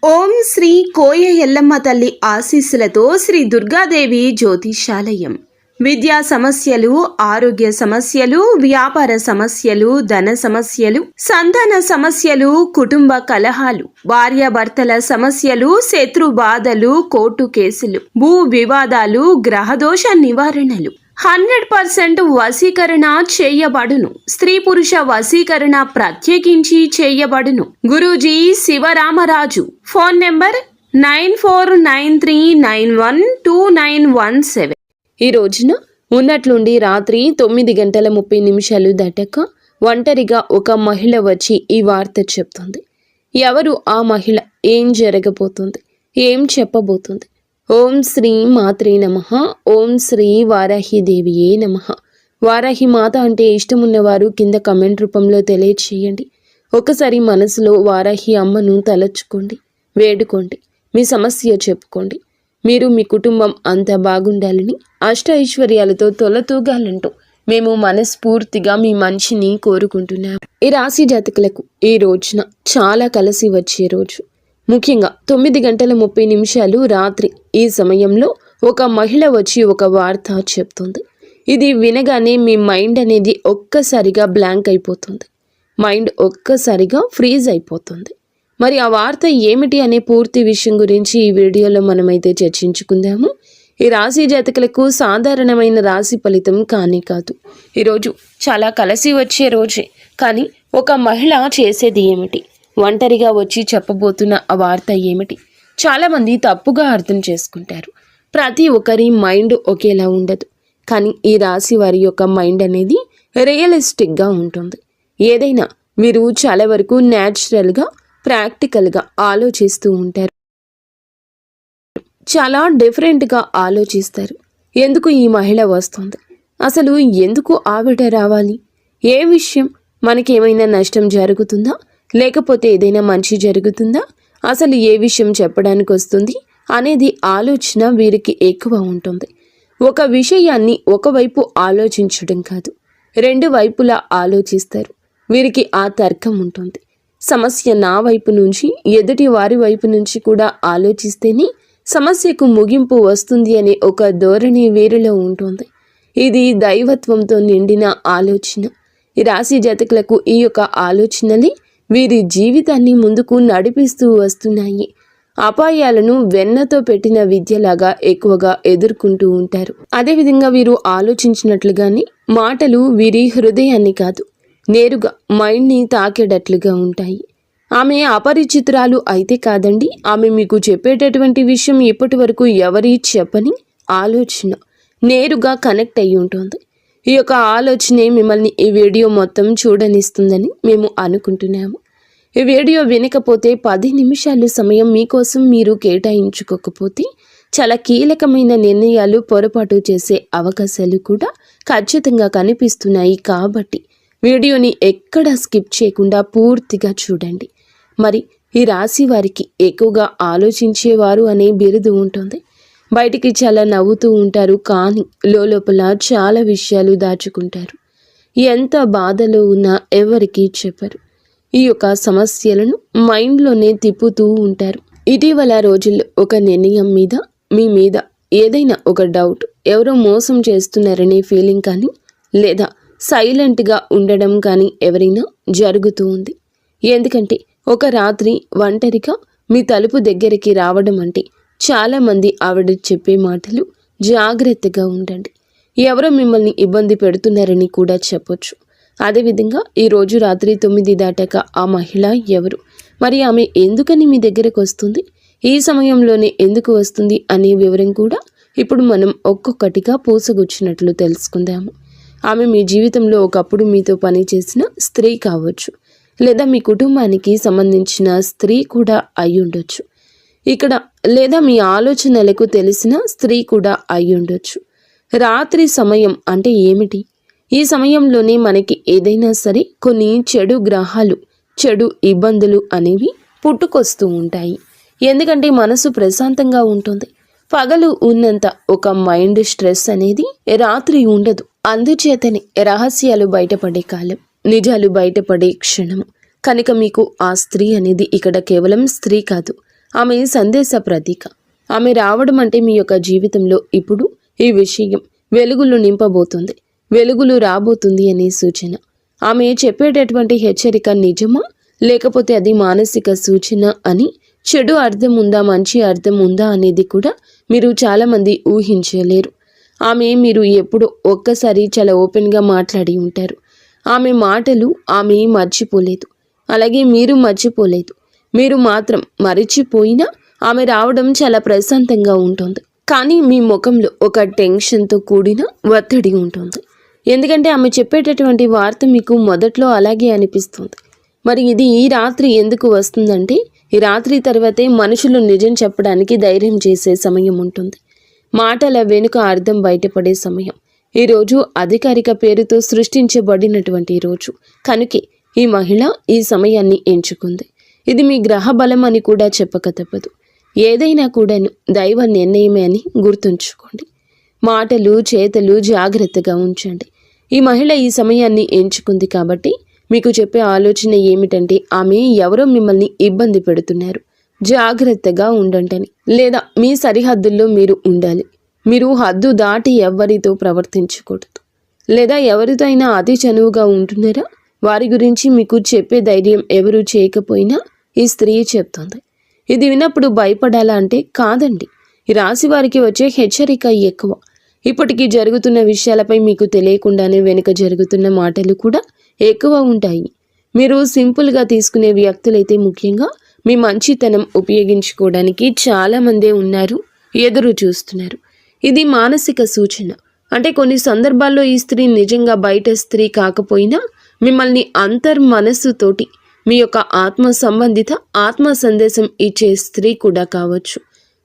ఓం శ్రీ కోయ ఎల్లమ్మ తల్లి ఆశీస్సులతో శ్రీ దుర్గాదేవి జ్యోతిషాలయం. విద్యా సమస్యలు, ఆరోగ్య సమస్యలు, వ్యాపార సమస్యలు, ధన సమస్యలు, సంతాన సమస్యలు, కుటుంబ కలహాలు, భార్యాభర్తల సమస్యలు, శత్రు బాధలు, కోర్టు కేసులు, భూ వివాదాలు, గ్రహదోష నివారణలు 100% వశీకరణ చేయబడును. స్త్రీ పురుష వశీకరణ ప్రత్యేకించి చేయబడును. గురూజీ శివరామరాజు. Phone number 9493912917. ఈ రోజున ఉన్నట్లుండి రాత్రి 9:30 దాటాక ఒంటరిగా ఒక మహిళ వచ్చి ఈ వార్త చెప్తుంది. ఎవరు ఆ మహిళ? ఏం జరగబోతుంది? ఏం చెప్పబోతుంది? ఓం శ్రీ మాత్రే నమః. ఓం శ్రీ వారాహిదేవియే నమః. వారాహి మాత అంటే ఇష్టమున్నవారు కింద కమెంట్ రూపంలో తెలియచేయండి. ఒకసారి మనసులో వారాహి అమ్మను తలచుకోండి, వేడుకోండి, మీ సమస్య చెప్పుకోండి. మీరు మీ కుటుంబం అంతా బాగుండాలని, అష్ట ఐశ్వర్యాలతో తొలతూగాలంటూ మేము మనస్ఫూర్తిగా మీ మంచిని కోరుకుంటున్నాము. ఈ రాశి జాతకులకు ఈ రోజున చాలా కలిసి వచ్చే రోజు. ముఖ్యంగా 9:30 రాత్రి ఈ సమయంలో ఒక మహిళ వచ్చి ఒక వార్త చెప్తుంది. ఇది వినగానే మీ మైండ్ అనేది ఒక్కసారిగా బ్లాంక్ అయిపోతుంది. మైండ్ ఒక్కసారిగా ఫ్రీజ్ అయిపోతుంది. మరి ఆ వార్త ఏమిటి అనే పూర్తి విషయం గురించి ఈ వీడియోలో మనమైతే చర్చించుకుందాము. ఈ రాశి జాతకులకు సాధారణమైన రాశి ఫలితం కానీ కాదు. ఈరోజు చాలా కలిసి వచ్చే రోజే. కానీ ఒక మహిళ చేసేది ఏమిటి? ఒంటరిగా వచ్చి చెప్పబోతున్న ఆ వార్త ఏమిటి? చాలామంది తప్పుగా అర్థం చేసుకుంటారు. ప్రతి ఒక్కరి మైండ్ ఒకేలా ఉండదు. కానీ ఈ రాశి వారి యొక్క మైండ్ అనేది రియలిస్టిక్గా ఉంటుంది. ఏదైనా మీరు చాలా వరకు న్యాచురల్గా, ప్రాక్టికల్గా ఆలోచిస్తూ ఉంటారు. చాలా డిఫరెంట్గా ఆలోచిస్తారు. ఎందుకు ఈ మహిళ వస్తుంది? అసలు ఎందుకు ఆవిడ రావాలి? ఏ విషయం? మనకేమైనా నష్టం జరుగుతుందా? లేకపోతే ఏదైనా మంచి జరుగుతుందా? అసలు ఏ విషయం చెప్పడానికి వస్తుంది అనేది ఆలోచన వీరికి ఎక్కువ ఉంటుంది. ఒక విషయాన్ని ఒకవైపు ఆలోచించడం కాదు, రెండు వైపులా ఆలోచిస్తారు. వీరికి ఆ తర్కం ఉంటుంది. సమస్య నా వైపు నుంచి, ఎదుటి వారి వైపు నుంచి కూడా ఆలోచిస్తేనే సమస్యకు ముగింపు వస్తుంది అనే ఒక ధోరణి వీరిలో ఉంటుంది. ఇది దైవత్వంతో నిండిన ఆలోచన. ఈ రాశి జాతకులకు ఈ యొక్క ఆలోచనలే వీరి జీవితాన్ని ముందుకు నడిపిస్తూ వస్తున్నాయి. అపాయాలను వెన్నతో పెట్టిన విద్యలాగా ఎక్కువగా ఎదుర్కొంటూ ఉంటారు. అదేవిధంగా వీరు ఆలోచించినట్లుగానే మాటలు వీరి హృదయాన్ని కాదు, నేరుగా మైండ్ని తాకేటట్లుగా ఉంటాయి. ఆమె అపరిచితురాలు అయితే కాదండి. ఆమె మీకు చెప్పేటటువంటి విషయం ఇప్పటి వరకు ఎవరి చెప్పని ఆలోచన నేరుగా కనెక్ట్ అయి ఉంటుంది. ఈ యొక్క ఆలోచనే మిమ్మల్ని ఈ వీడియో మొత్తం చూడనిస్తుందని మేము అనుకుంటున్నాము. ఈ వీడియో వినకపోతే 10 నిమిషాలు సమయం మీకోసం మీరు కేటాయించుకోకపోతే చాలా కీలకమైన నిర్ణయాలు పొరపాటు చేసే అవకాశాలు కూడా ఖచ్చితంగా కనిపిస్తున్నాయి. కాబట్టి వీడియోని ఎక్కడా స్కిప్ చేయకుండా పూర్తిగా చూడండి. మరి ఈ రాశి వారికి ఎక్కువగా ఆలోచించేవారు అనే బిరుదు ఉంటుంది. బయటికి చాలా నవ్వుతూ ఉంటారు, కానీ లోపల చాలా విషయాలు దాచుకుంటారు. ఎంత బాధలో ఉన్నా ఎవరికీ చెప్పరు. ఈ యొక్క సమస్యలను మైండ్లోనే తిప్పుతూ ఉంటారు. ఇటీవల రోజుల్లో ఒక నిర్ణయం మీద, మీ మీద ఏదైనా ఒక డౌట్, ఎవరో మోసం చేస్తున్నారనే ఫీలింగ్ కానీ, లేదా సైలెంట్గా ఉండడం కానీ ఎవరైనా జరుగుతూ ఉంది. ఎందుకంటే ఒక రాత్రి ఒంటరిగా మీ తలుపు దగ్గరికి రావడం అంటే చాలామంది ఆవిడ చెప్పే మాటలు జాగ్రత్తగా ఉండండి, ఎవరో మిమ్మల్ని ఇబ్బంది పెడుతున్నారని కూడా చెప్పొచ్చు. అదేవిధంగా ఈరోజు రాత్రి 9 దాటాక ఆ మహిళ ఎవరు? మరి ఆమె ఎందుకని మీ దగ్గరకు వస్తుంది? ఈ సమయంలోనే ఎందుకు వస్తుంది అనే వివరం కూడా ఇప్పుడు మనం ఒక్కొక్కటిగా పూసగుచ్చినట్లు తెలుసుకుందాము. ఆమె మీ జీవితంలో ఒకప్పుడు మీతో పనిచేసిన స్త్రీ కావచ్చు, లేదా మీ కుటుంబానికి సంబంధించిన స్త్రీ కూడా అయి ఉండొచ్చు. ఇక్కడ లేదా మీ ఆలోచనలకు తెలిసిన స్త్రీ కూడా అయి ఉండొచ్చు. రాత్రి సమయం అంటే ఏమిటి? ఈ సమయంలోనే మనకి ఏదైనా సరే కొన్ని చెడు గ్రహాలు, చెడు ఇబ్బందులు అనేవి పుట్టుకొస్తూ ఉంటాయి. ఎందుకంటే మనసు ప్రశాంతంగా ఉంటుంది. పగలు ఉన్నంత ఒక మైండ్ స్ట్రెస్ అనేది రాత్రి ఉండదు. అందుచేతనే రహస్యాలు బయటపడే కాలం, నిజాలు బయటపడే క్షణము. కనుక మీకు ఆ స్త్రీ అనేది ఇక్కడ కేవలం స్త్రీ కాదు, ఆమె సందేశ ప్రతీక. ఆమె రావడం అంటే మీ యొక్క జీవితంలో ఇప్పుడు ఈ విషయం వెలుగులు నింపబోతుంది, వెలుగులు రాబోతుంది అనే సూచన. ఆమె చెప్పేటటువంటి హెచ్చరిక నిజమా లేకపోతే అది మానసిక సూచన అని, చెడు అర్థం ఉందా మంచి అర్థం ఉందా అనేది కూడా మీరు చాలామంది ఊహించలేరు. ఆమె మీరు ఎప్పుడు ఒక్కసారి చాలా ఓపెన్గా మాట్లాడి ఉంటారు. ఆమె మాటలు ఆమె మర్చిపోలేదు, అలాగే మీరు మర్చిపోలేదు. మీరు మాత్రం మరిచిపోయినా ఆమె రావడం చాలా ప్రశాంతంగా ఉంటుంది. కానీ మీ ముఖంలో ఒక టెన్షన్తో కూడిన ఒత్తిడి ఉంటుంది. ఎందుకంటే ఆమె చెప్పేటటువంటి వార్త మీకు మొదట్లో అలాగే అనిపిస్తుంది. మరి ఇది ఈ రాత్రి ఎందుకు వస్తుందంటే, ఈ రాత్రి తర్వాతే మనుషులు నిజం చెప్పడానికి ధైర్యం చేసే సమయం ఉంటుంది. మాటల వెనుక అర్థం బయటపడే సమయం. ఈరోజు అధికారిక పేరుతో సృష్టించబడినటువంటి రోజు కనుకే ఈ మహిళ ఈ సమయాన్ని ఎంచుకుంది. ఇది మీ గ్రహ బలం అని కూడా చెప్పక తప్పదు. ఏదైనా కూడాను దైవ నిర్ణయమే అని గుర్తుంచుకోండి. మాటలు చేతలు జాగ్రత్తగా ఉంచండి. ఈ మహిళ ఈ సమయాన్ని ఎంచుకుంది కాబట్టి మీకు చెప్పే ఆలోచన ఏమిటంటే, ఆమె ఎవరో మిమ్మల్ని ఇబ్బంది పెడుతున్నారు, జాగ్రత్తగా ఉండండి, లేదా మీ సరిహద్దుల్లో మీరు ఉండాలి. మీరు హద్దు దాటి ఎవరితో ప్రవర్తించకూడదు, లేదా ఎవరితో అయినా అతి చనువుగా ఉంటున్నారా వారి గురించి మీకు చెప్పే ధైర్యం ఎవరు చేయకపోయినా ఈ స్త్రీ చెప్తుంది. ఇది విన్నప్పుడు భయపడాలా అంటే కాదండి. ఈ రాశి వారికి వచ్చే హెచ్చరిక ఎక్కువ. ఇప్పటికీ జరుగుతున్న విషయాలపై మీకు తెలియకుండానే వెనుక జరుగుతున్న మాటలు కూడా ఎక్కువ ఉంటాయి. మీరు సింపుల్గా తీసుకునే వ్యక్తులైతే ముఖ్యంగా మీ మంచితనం ఉపయోగించుకోవడానికి చాలామందే ఉన్నారు, ఎదురు చూస్తున్నారు. ఇది మానసిక సూచన. అంటే కొన్ని సందర్భాల్లో ఈ స్త్రీ నిజంగా బయట స్త్రీ కాకపోయినా మిమ్మల్ని అంతర్మనస్సుతోటి మీ యొక్క ఆత్మ సంబంధిత ఆత్మ సందేశం ఇచ్చే స్త్రీ కూడా కావచ్చు.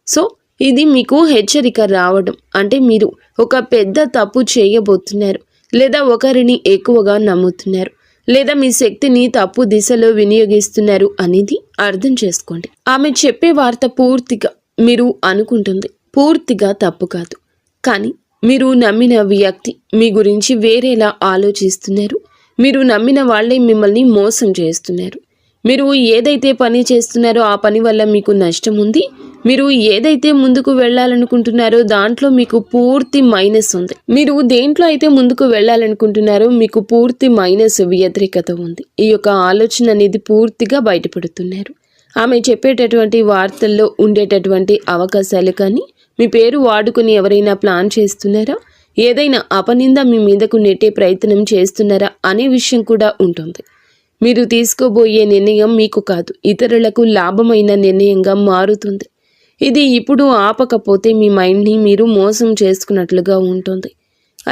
సో ఇది మీకు హెచ్చరిక రావడం అంటే మీరు ఒక పెద్ద తప్పు చేయబోతున్నారు, లేదా ఒకరిని ఎక్కువగా నమ్ముతున్నారు, లేదా మీ శక్తిని తప్పు దిశలో వినియోగిస్తున్నారు అనేది అర్థం చేసుకోండి. ఆమె చెప్పే వార్త పూర్తిగా మీరు అనుకుంటుంది పూర్తిగా తప్పు కాదు, కానీ మీరు నమ్మిన వ్యక్తి మీ గురించి వేరేలా ఆలోచిస్తున్నారు. మీరు నమ్మిన వాళ్ళే మిమ్మల్ని మోసం చేస్తున్నారు. మీరు ఏదైతే పని చేస్తున్నారో ఆ పని వల్ల మీకు నష్టం ఉంది. మీరు ఏదైతే ముందుకు వెళ్ళాలనుకుంటున్నారో దాంట్లో మీకు పూర్తి మైనస్ ఉంది. మీరు దేంట్లో అయితే ముందుకు వెళ్ళాలనుకుంటున్నారో మీకు పూర్తి మైనస్ వ్యతిరేకత ఉంది. ఈ యొక్క ఆలోచన అనేది పూర్తిగా బయటపడుతున్నారు. ఆమె చెప్పేటటువంటి వార్తల్లో ఉండేటటువంటి అవకాశాలు కానీ మీ పేరు వాడుకుని ఎవరైనా ప్లాన్ చేస్తున్నారా, ఏదైనా అపనింద మీ మీదకు నెట్టే ప్రయత్నం చేస్తున్నారా అనే విషయం కూడా ఉంటుంది. మీరు తీసుకోబోయే నిర్ణయం మీకు కాదు, ఇతరులకు లాభమైన నిర్ణయంగా మారుతుంది. ఇది ఇప్పుడు ఆపకపోతే మీ మైండ్ని మీరు మోసం చేసుకున్నట్లుగా ఉంటుంది.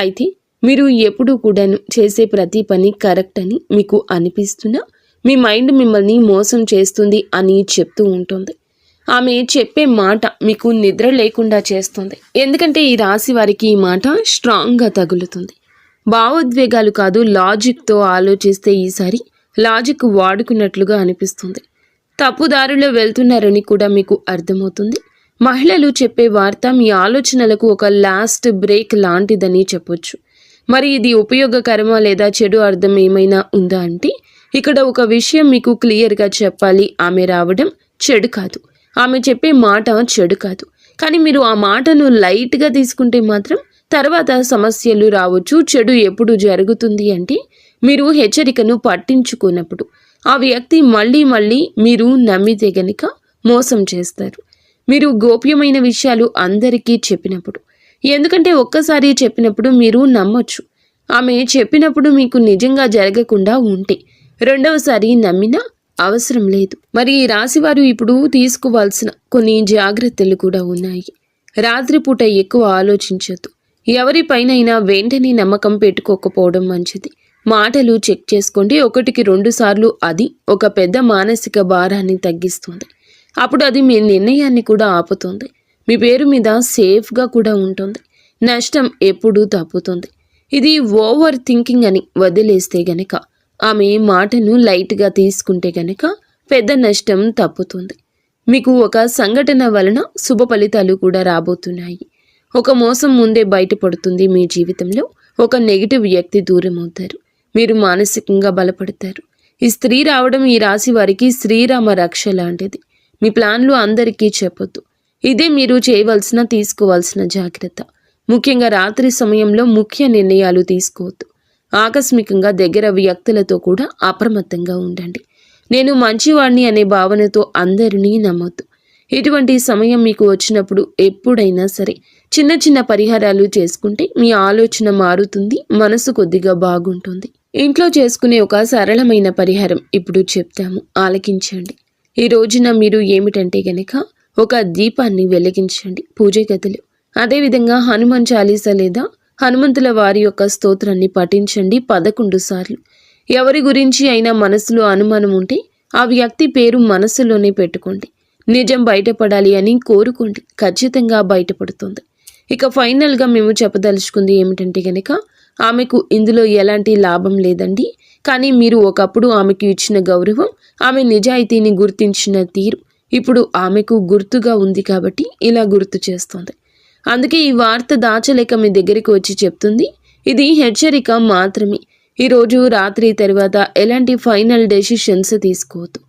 అయితే మీరు ఎప్పుడూ కూడాను చేసే ప్రతి పని కరెక్ట్ అని మీకు అనిపిస్తున్నా మీ మైండ్ మిమ్మల్ని మోసం చేస్తుంది అని చెప్తూ ఉంటుంది. ఆమె చెప్పే మాట మీకు నిద్ర లేకుండా చేస్తుంది. ఎందుకంటే ఈ రాశి వారికి ఈ మాట స్ట్రాంగ్గా తగులుతుంది. భావోద్వేగాలు కాదు, లాజిక్తో ఆలోచిస్తే ఈసారి లాజిక్ వాడుకున్నట్లుగా అనిపిస్తుంది. తప్పుదారిలో వెళ్తున్నారని కూడా మీకు అర్థమవుతుంది. మహిళలు చెప్పే వార్త మీ ఆలోచనలకు ఒక లాస్ట్ బ్రేక్ లాంటిదని చెప్పొచ్చు. మరి ఇది ఉపయోగకరమా లేదా చెడు అర్థం ఏమైనా ఉందా అంటే, ఇక్కడ ఒక విషయం మీకు క్లియర్గా చెప్పాలి. ఆమె రావడం చెడు కాదు, ఆమె చెప్పే మాట చెడు కాదు. కానీ మీరు ఆ మాటను లైట్గా తీసుకుంటే మాత్రం తర్వాత సమస్యలు రావచ్చు. చెడు ఎప్పుడు జరుగుతుంది అంటే, మీరు హెచ్చరికను పట్టించుకున్నప్పుడు ఆ వ్యక్తి మళ్ళీ మీరు నమ్మితే గనుక మోసం చేస్తారు. మీరు గోప్యమైన విషయాలు అందరికీ చెప్పినప్పుడు, ఎందుకంటే ఒక్కసారి చెప్పినప్పుడు మీరు నమ్మొచ్చు. ఆమె చెప్పినప్పుడు మీకు నిజంగా జరగకుండా ఉంటే రెండవసారి నమ్మినా అవసరం లేదు. మరి ఈ రాశివారు ఇప్పుడు తీసుకోవాల్సిన కొన్ని జాగ్రత్తలు కూడా ఉన్నాయి. రాత్రిపూట ఎక్కువ ఆలోచించొద్దు. ఎవరిపైనైనా వెంటనే నమ్మకం పెట్టుకోకపోవడం మంచిది. మాటలు చెక్ చేసుకోండి. 1-2 సార్లు అది ఒక పెద్ద మానసిక భారాన్ని తగ్గిస్తుంది. అప్పుడు అది మీ నిర్ణయాన్ని కూడా ఆపుతుంది. మీ పేరు మీద సేఫ్గా కూడా ఉంటుంది. నష్టం ఎప్పుడూ తప్పుతుంది. ఇది ఓవర్ థింకింగ్ అని వదిలేస్తే గనక, ఆమె మాటను లైట్గా తీసుకుంటే గనక పెద్ద నష్టం తప్పుతుంది. మీకు ఒక సంఘటన వలన శుభ ఫలితాలు కూడా రాబోతున్నాయి. ఒక మోసం ముందే బయటపడుతుంది. మీ జీవితంలో ఒక నెగిటివ్ వ్యక్తి దూరం అవుతారు. మీరు మానసికంగా బలపడతారు. ఈ స్త్రీ రావడం ఈ రాశి వారికి శ్రీరామ రక్ష లాంటిది. మీ ప్లాన్లు అందరికీ చెప్పొద్దు. ఇదే మీరు తీసుకోవాల్సిన జాగ్రత్త. ముఖ్యంగా రాత్రి సమయంలో ముఖ్య నిర్ణయాలు తీసుకోవద్దు. ఆకస్మికంగా దగ్గర వ్యక్తులతో కూడా అప్రమత్తంగా ఉండండి. నేను మంచివాణ్ణి అనే భావనతో అందరినీ నమ్మొద్దు. ఇటువంటి సమయం మీకు వచ్చినప్పుడు ఎప్పుడైనా సరే చిన్న చిన్న పరిహారాలు చేసుకుంటే మీ ఆలోచన మారుతుంది, మనసు కొద్దిగా బాగుంటుంది. ఇంట్లో చేసుకునే ఒక సరళమైన పరిహారం ఇప్పుడు చెప్తాము, ఆలకించండి. ఈ రోజున మీరు ఏమిటంటే గనక ఒక దీపాన్ని వెలిగించండి పూజ గదిలో. అదేవిధంగా హనుమాన్ చాలీసా లేదా హనుమంతుల వారి యొక్క స్తోత్రాన్ని పఠించండి 11 సార్లు. ఎవరి గురించి అయినా మనసులో అనుమానం ఉంటే ఆ వ్యక్తి పేరు మనసులోనే పెట్టుకోండి. నిజం బయటపడాలి అని కోరుకోండి, ఖచ్చితంగా బయటపడుతుంది. ఇక ఫైనల్గా మేము చెప్పదలుచుకుంది ఏమిటంటే గనక ఆమెకు ఇందులో ఎలాంటి లాభం లేదండి. కానీ మీరు ఒకప్పుడు ఆమెకు ఇచ్చిన గౌరవం, ఆమె నిజాయితీని గుర్తించిన తీరు ఇప్పుడు ఆమెకు గుర్తుగా ఉంది కాబట్టి ఇలా గుర్తు చేస్తుంది. అందుకే ఈ వార్త దాచలేక మీ దగ్గరికి వచ్చి చెప్తుంది. ఇది హెచ్చరిక మాత్రమే. ఈరోజు రాత్రి తర్వాత ఎలాంటి ఫైనల్ డెసిషన్స్ తీసుకోవద్దు.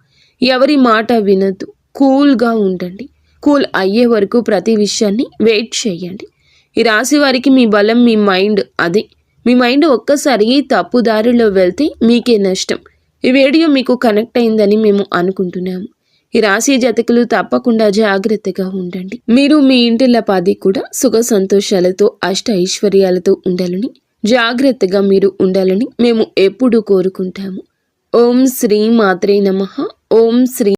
ఎవరి మాట వినద్దు. కూల్గా ఉండండి. కూల్ అయ్యే వరకు ప్రతి విషయాన్ని వెయిట్ చేయండి. ఈ రాశి వారికి మీ బలం మీ మైండ్. అదే మీ మైండ్ ఒక్కసారి తప్పు దారిలో వెళ్తే మీకే నష్టం. ఈ వీడియో మీకు కనెక్ట్ అయిందని మేము అనుకుంటున్నాము. ఈ రాశి జాతకులు తప్పకుండా జాగ్రత్తగా ఉండండి. మీరు మీ ఇంటిల్లపాది కూడా సుఖ సంతోషాలతో అష్ట ఐశ్వర్యాలతో ఉండాలని, జాగ్రత్తగా మీరు ఉండాలని మేము ఎప్పుడూ కోరుకుంటాము. ఓం శ్రీ మాత్రే నమః. ఓం శ్రీ